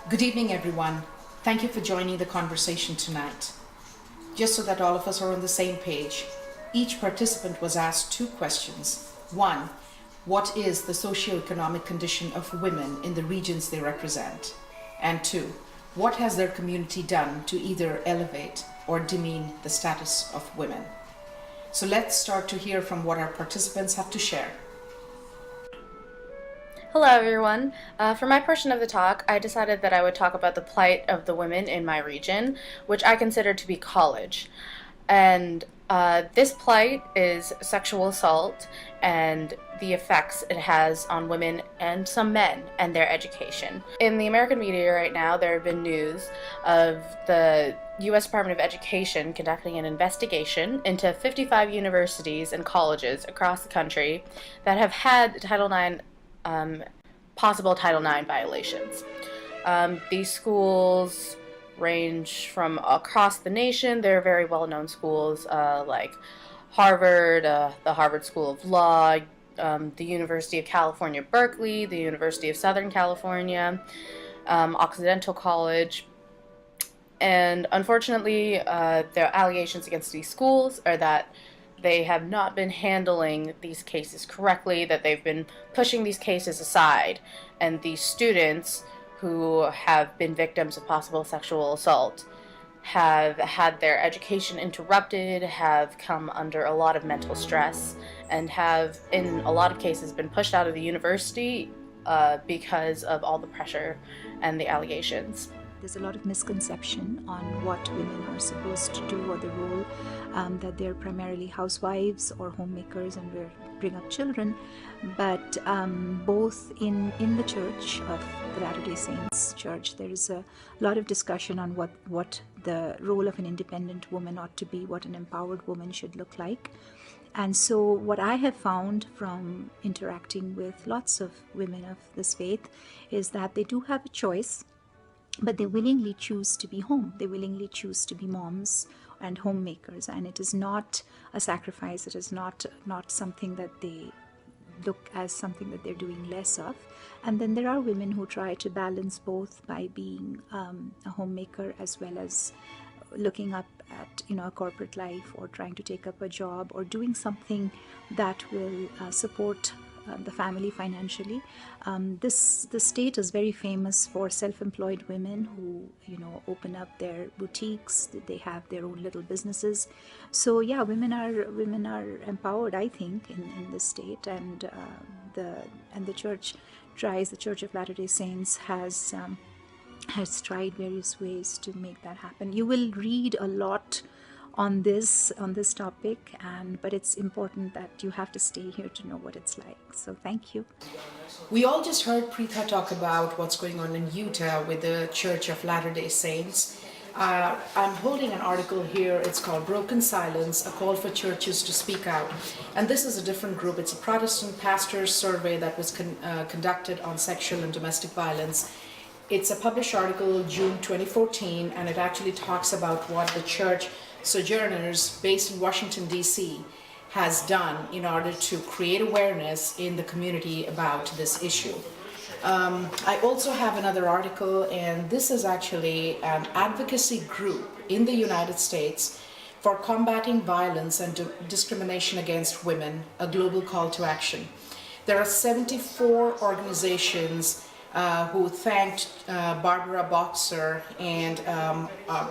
Good evening, everyone. Thank you for joining the conversation tonight. Just so that all of us are on the same page, each participant was asked two questions. One, what is the socioeconomic condition of women in the regions they represent? And two, what has their community done to either elevate or demean the status of women? So let's start to hear from what our participants have to share. Hello everyone. For my portion of the talk, I decided that I would talk about the plight of the women in my region, which I consider to be college. And this plight is sexual assault and the effects it has on women and some men and their education. In the American media right now, there have been news of the U.S. Department of Education conducting an investigation into 55 universities and colleges across the country that have had possible Title IX violations. These schools range from across the nation. They're very well-known schools like Harvard, the Harvard School of Law, the University of California, Berkeley, the University of Southern California, Occidental College. And unfortunately, the allegations against these schools are that they have not been handling these cases correctly, that they've been pushing these cases aside, and these students who have been victims of possible sexual assault have had their education interrupted, have come under a lot of mental stress, and have, in a lot of cases, been pushed out of the university because of all the pressure and the allegations. There's a lot of misconception on what women are supposed to do or the role that they're primarily housewives or homemakers and bring up children. But both in the church of the Latter-day Saints Church, there is a lot of discussion on what the role of an independent woman ought to be, what an empowered woman should look like. And so what I have found from interacting with lots of women of this faith is that they do have a choice, but they willingly choose to be home. They willingly choose to be moms and homemakers, and it is not a sacrifice. It is not something that they look as something that they're doing less of. And then there are women who try to balance both by being a homemaker as well as looking up at a corporate life, or trying to take up a job, or doing something that will support the family financially. The state is very famous for self-employed women who open up their boutiques. They have their own little businesses. So yeah, women are empowered, I think, in the state, and the church tries. The Church of Latter-day Saints has tried various ways to make that happen. You will read a lot on this topic, but it's important that you have to stay here to know what it's like. So thank you. We all just heard Preetha talk about what's going on in Utah with the Church of Latter-day Saints. I'm holding an article here. It's called Broken Silence, a call for churches to speak out. And this is a different group. It's a Protestant pastors survey that was conducted on sexual and domestic violence. It's a published article, June 2014, and it actually talks about what the church sojourners based in Washington, D.C. has done in order to create awareness in the community about this issue. I also have another article, and this is actually an advocacy group in the United States for combating violence and discrimination against women, a global call to action. There are 74 organizations who thanked Barbara Boxer and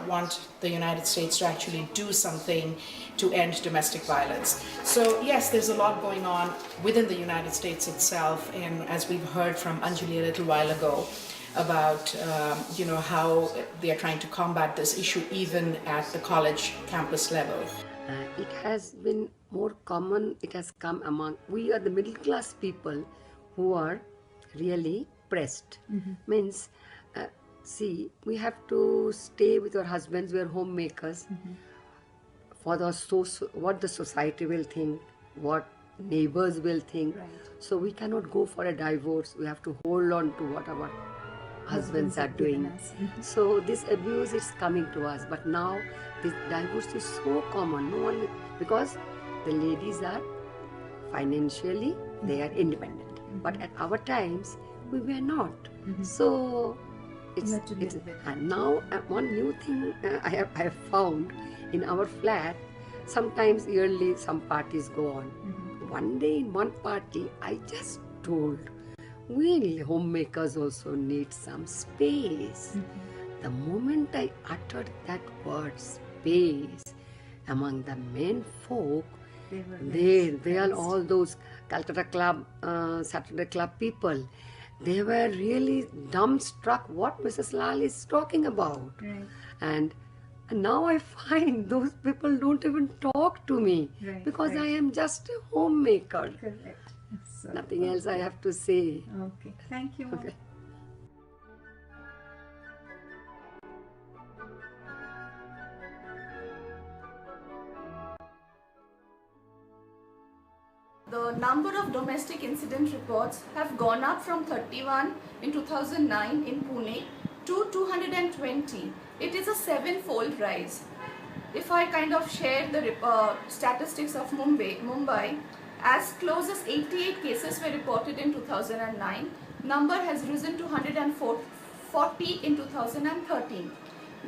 want the United States to actually do something to end domestic violence. So yes, there's a lot going on within the United States itself, and as we've heard from Anjali a little while ago about how they are trying to combat this issue even at the college campus level. It has been more common. It has come among, we are the middle class people who are really pressed. Means see, we have to stay with our husbands. We are homemakers. For what the society will think, what neighbors will think. Right. So we cannot go for a divorce. We have to hold on to what our husbands are doing. So this abuse is coming to us. But now this divorce is so common. No one, because the ladies are financially, they are independent. But at our times, we were not. So it's, You had to it's live with it. and now one new thing I have found in our flat. Sometimes yearly some parties go on. One day in one party, I just told, we homemakers also need some space. The moment I uttered that word space, among the men folk, They were they are all those Calcutta Club, Saturday Club people. They were really dumbstruck what Mrs. Lal is talking about. Right. And now I find those people don't even talk to me Right, because right. I am just a homemaker. Correct. So, Nothing else I have to say. Okay. Thank you. Okay. The number of domestic incident reports have gone up from 31 in 2009 in Pune to 220. It is a seven-fold rise. If I kind of share the statistics of Mumbai, as close as 88 cases were reported in 2009. Number has risen to 140 in 2013.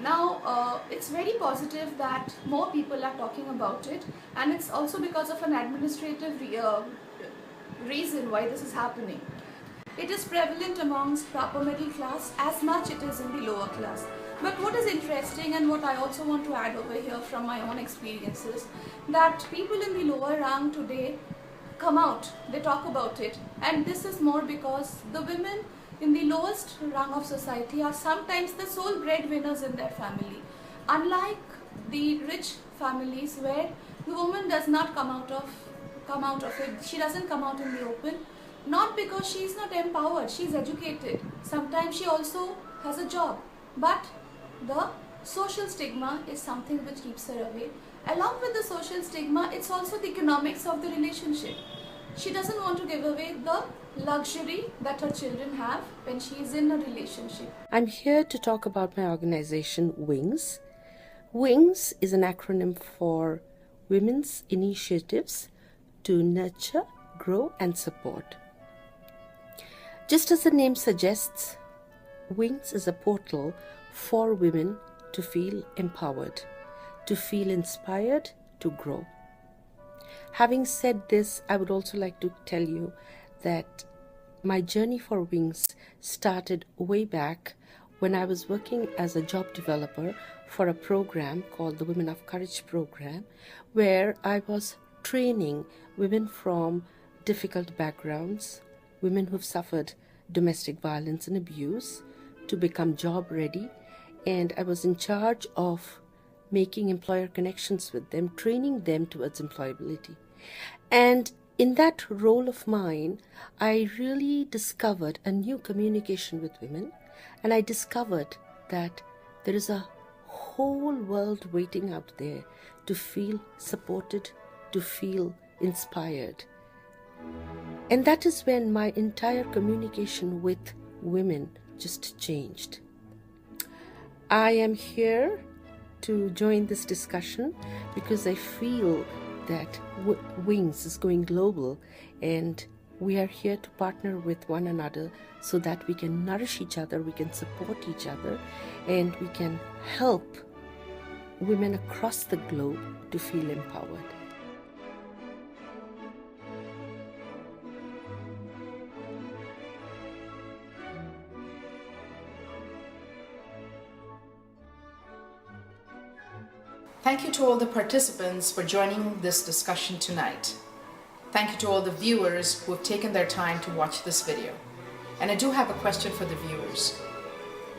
Now, it's very positive that more people are talking about it, and it's also because of an administrative reason why this is happening. It is prevalent amongst the upper middle class as much it is in the lower class. But what is interesting, and what I also want to add over here from my own experiences, that people in the lower rung today come out, they talk about it, and this is more because the women in the lowest rung of society are sometimes the sole breadwinners in their family. Unlike the rich families where the woman does not come out of it, she doesn't come out in the open, not because she is not empowered, she is educated. Sometimes she also has a job, but the social stigma is something which keeps her away. Along with the social stigma, it's also the economics of the relationship. She doesn't want to give away the luxury that her children have when she is in a relationship. I'm here to talk about my organization, WINGS. WINGS is an acronym for Women's Initiatives to Nurture, Grow and Support. Just as the name suggests, WINGS is a portal for women to feel empowered, to feel inspired, to grow. Having said this, I would also like to tell you that my journey for WINGS started way back when I was working as a job developer for a program called the Women of Courage program, where I was training women from difficult backgrounds, women who've suffered domestic violence and abuse, to become job ready. And I was in charge of making employer connections with them, training them towards employability. And in that role of mine, I really discovered a new communication with women, and I discovered that there is a whole world waiting out there to feel supported, to feel inspired. And that is when my entire communication with women just changed. I am here to join this discussion because I feel that WINGS is going global, and we are here to partner with one another so that we can nourish each other, we can support each other, and we can help women across the globe to feel empowered. Thank you to all the participants for joining this discussion tonight. Thank you to all the viewers who have taken their time to watch this video. And I do have a question for the viewers.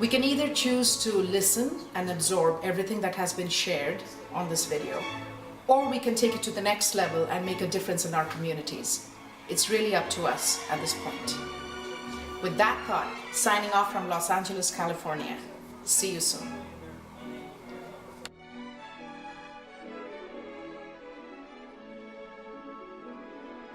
We can either choose to listen and absorb everything that has been shared on this video, or we can take it to the next level and make a difference in our communities. It's really up to us at this point. With that thought, signing off from Los Angeles, California. See you soon.